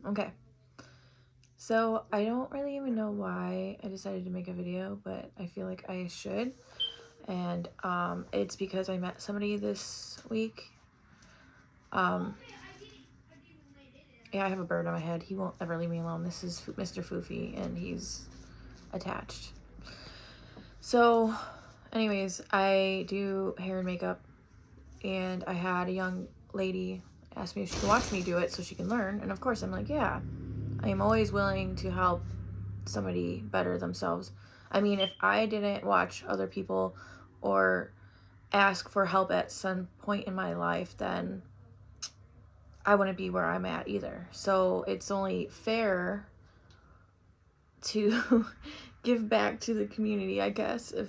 Okay. So I don't really even know why I decided to make a video, but I feel like I should. And it's because I met somebody this week. Yeah, I have a bird on my head. He won't ever leave me alone. This is Mr. Foofy, and he's attached. So, anyways, I do hair and makeup, and I had a young lady ask me if she could watch me do it so she can learn. And of course, I'm like, yeah, I am always willing to help somebody better themselves. I mean, if I didn't watch other people or ask for help at some point in my life, then I wouldn't be where I'm at either. So it's only fair to give back to the community, I guess. If,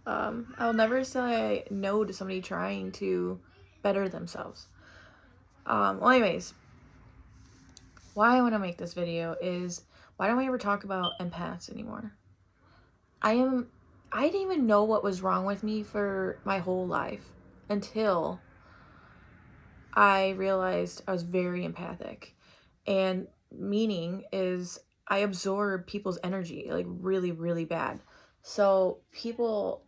I'll never say no to somebody trying to better themselves. Well, anyways, why I want to make this video is, why don't we ever talk about empaths anymore? I didn't even know what was wrong with me for my whole life until I realized I was very empathic. And meaning is I absorb people's energy like really, really bad. So people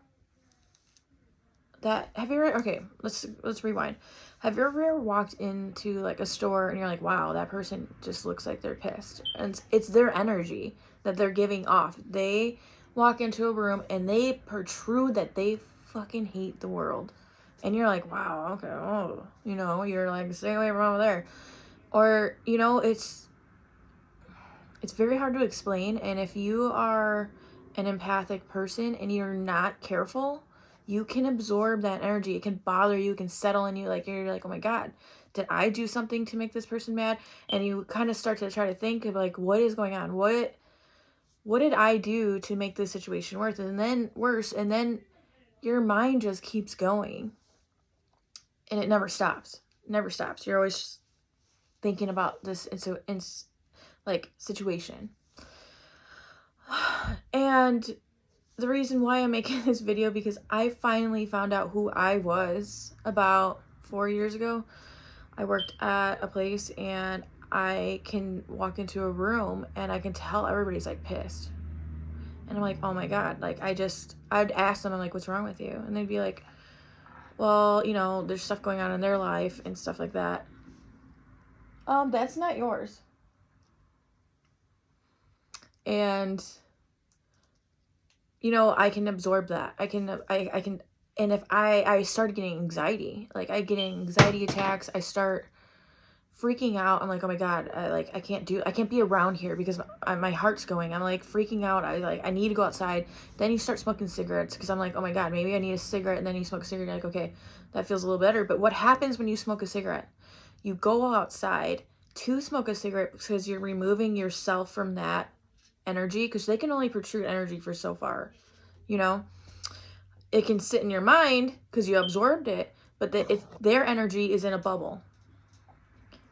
that have you ever, okay, let's rewind. Have you ever walked into like a store and you're like, wow, that person just looks like they're pissed? And it's their energy that they're giving off. They walk into a room and they protrude that they fucking hate the world. And you're like, wow, okay, oh, you're like, stay away from over there. Or, it's very hard to explain. And if you are an empathic person and you're not careful, you can absorb that energy. It can bother you, it can settle in you. Like, you're like, oh my God, did I do something to make this person mad? And you kind of start to try to think of like, what is going on? What did I do to make this situation worse? And then your mind just keeps going. And it never stops. Never stops. You're always thinking about this situation. And the reason why I'm making this video, because I finally found out who I was about 4 years ago. I worked at a place and I can walk into a room and I can tell everybody's like pissed. And I'm like, oh my God. Like, I'd ask them, I'm like, what's wrong with you? And they'd be like, well, there's stuff going on in their life and stuff like that. That's not yours. And I can absorb that. I can, and if I started getting anxiety, like I get anxiety attacks, I start freaking out. I'm like, oh my God, I can't be around here because my heart's going. I'm like freaking out. I need to go outside. Then you start smoking cigarettes because I'm like, oh my God, maybe I need a cigarette. And then you smoke a cigarette. You're like, okay, that feels a little better. But what happens when you smoke a cigarette? You go outside to smoke a cigarette because you're removing yourself from that energy, because they can only protrude energy for so far. It can sit in your mind because you absorbed it, but their energy is in a bubble.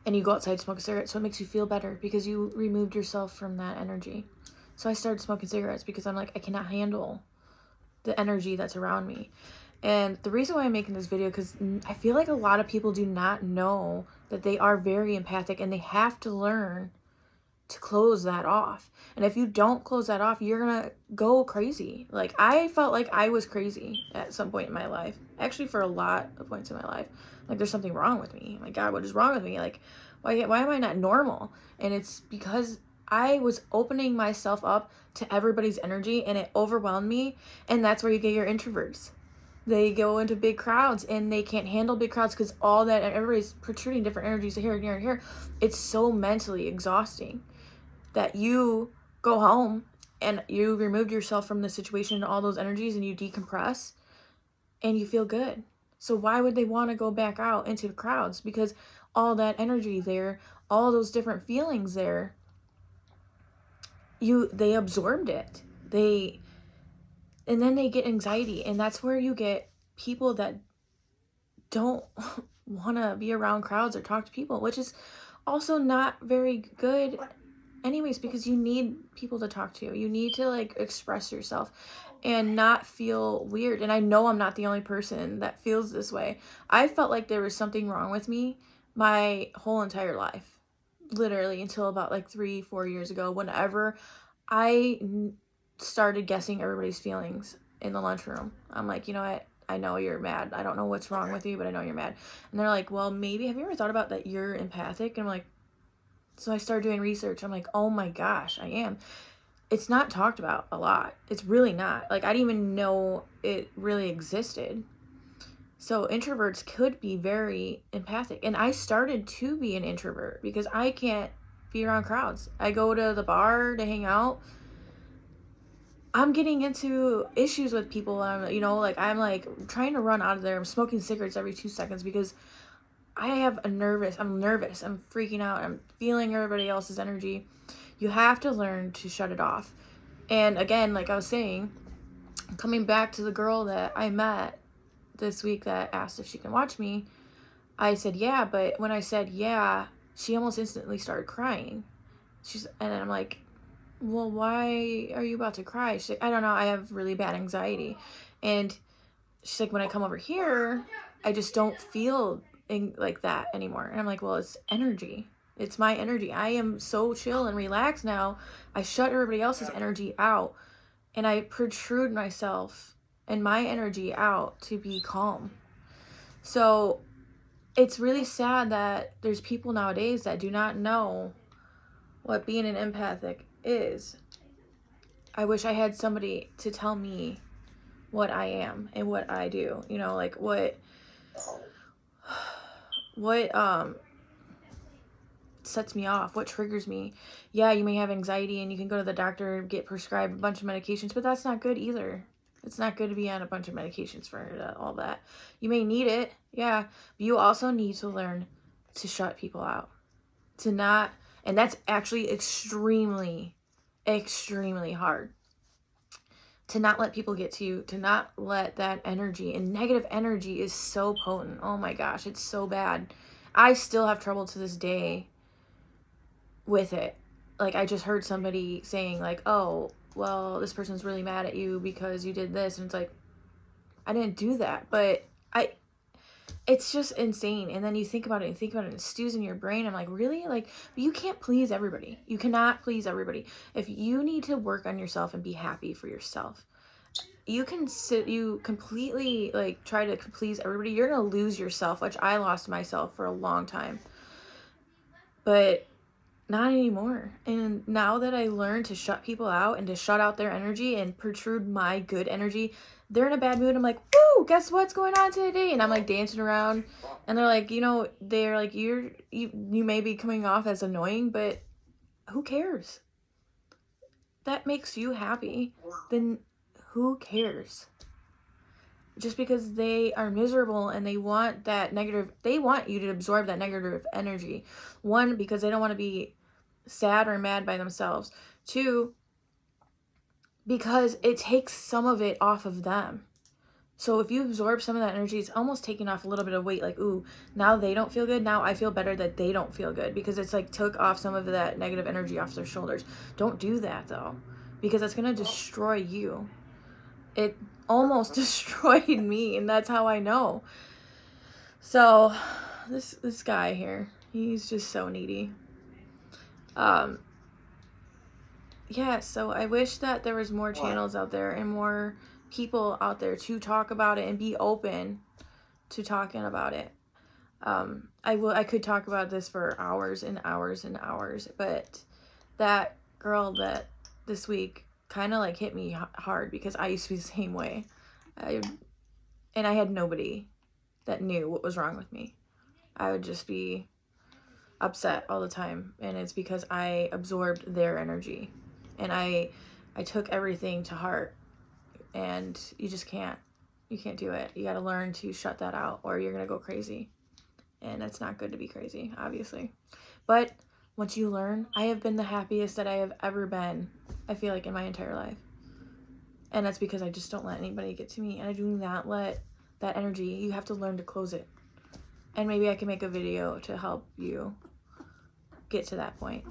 And you go outside to smoke a cigarette, so it makes you feel better because you removed yourself from that energy. So I started smoking cigarettes because I'm like, I cannot handle the energy that's around me. And the reason why I'm making this video, because I feel like a lot of people do not know that they are very empathic, and they have to learn to close that off. And if you don't close that off, you're gonna go crazy. Like, I felt like I was crazy at some point in my life. Actually, for a lot of points in my life. Like, there's something wrong with me. Oh my God, what is wrong with me? Like, why am I not normal? And it's because I was opening myself up to everybody's energy, and it overwhelmed me. And that's where you get your introverts. They go into big crowds and they can't handle big crowds because all that, everybody's protruding different energies here and here and here. It's so mentally exhausting that you go home and you removed yourself from the situation and all those energies, and you decompress and you feel good. So why would they want to go back out into the crowds? Because all that energy there, all those different feelings there, they absorbed it. And then they get anxiety, and that's where you get people that don't want to be around crowds or talk to people, which is also not very good anyways, because you need people to talk to. You need to like express yourself and not feel weird. And I know I'm not the only person that feels this way. I felt like there was something wrong with me my whole entire life. literally until about like 3-4 years ago, whenever I started guessing everybody's feelings in the lunchroom. I'm like, you know what? I know you're mad. I don't know what's wrong with you, but I know you're mad. And they're like, well, maybe, have you ever thought about that you're empathic? And I'm like, so I started doing research. I'm like, oh my gosh, I am. It's not talked about a lot. It's really not. Like, I didn't even know it really existed. So introverts could be very empathic. And I started to be an introvert because I can't be around crowds. I go to the bar to hang out. I'm getting into issues with people. I'm like trying to run out of there. I'm smoking cigarettes every 2 seconds because I'm nervous. I'm freaking out. I'm feeling everybody else's energy. You have to learn to shut it off. And again, like I was saying, coming back to the girl that I met this week that asked if she can watch me, I said, yeah, but when I said, yeah, she almost instantly started crying. And I'm like, well, why are you about to cry? She's like, I don't know. I have really bad anxiety. And she's like, when I come over here, I just don't feel like that anymore. And I'm like, well, it's energy. It's my energy. I am so chill and relaxed now. I shut everybody else's energy out. And I protrude myself and my energy out to be calm. So it's really sad that there's people nowadays that do not know what being an empathic is. I wish I had somebody to tell me what I am and what I do. You know, like what sets me off, what triggers me. Yeah, you may have anxiety and you can go to the doctor and get prescribed a bunch of medications, but that's not good either. It's not good to be on a bunch of medications for all that. You may need it, yeah, but you also need to learn to shut people out. To not, and that's actually extremely, extremely hard. To not let people get to you, to not let that energy, and negative energy is so potent. Oh my gosh, it's so bad. I still have trouble to this day with it. Like, I just heard somebody saying like, oh, well, this person's really mad at you because you did this. And it's like, I didn't do that. But it's just insane. And then you think about it and it stews in your brain. I'm like, really? Like, you can't please everybody. You cannot please everybody. If you need to work on yourself and be happy for yourself, you completely like try to please everybody. You're going to lose yourself, which I lost myself for a long time. But not anymore. And now that I learned to shut people out and to shut out their energy and protrude my good energy, they're in a bad mood. I'm like, woo, guess what's going on today? And I'm like dancing around. And they're like, they're like, you may be coming off as annoying, but who cares? That makes you happy. Then who cares? Just because they are miserable and they want you to absorb that negative energy. One, because they don't want to be sad or mad by themselves. Two, because it takes some of it off of them. So if you absorb some of that energy, it's almost taking off a little bit of weight. Like, ooh, now they don't feel good. Now I feel better that they don't feel good, because it's like took off some of that negative energy off their shoulders. Don't do that though, because that's going to destroy you. It almost destroyed me, and that's how I know. So this guy here, he's just so needy. Yeah, so I wish that there was more channels out there and more people out there to talk about it and be open to talking about it. I could talk about this for hours and hours and hours, but that girl that this week kind of like hit me hard, because I used to be the same way. I had nobody that knew what was wrong with me. I would just be upset all the time, and it's because I absorbed their energy, and I took everything to heart, and you can't do it. You got to learn to shut that out, or you're gonna go crazy, and it's not good to be crazy, obviously. But once you learn, I have been the happiest that I have ever been, I feel like, in my entire life. And that's because I just don't let anybody get to me, and I do not let that energy, you have to learn to close it. And maybe I can make a video to help you get to that point.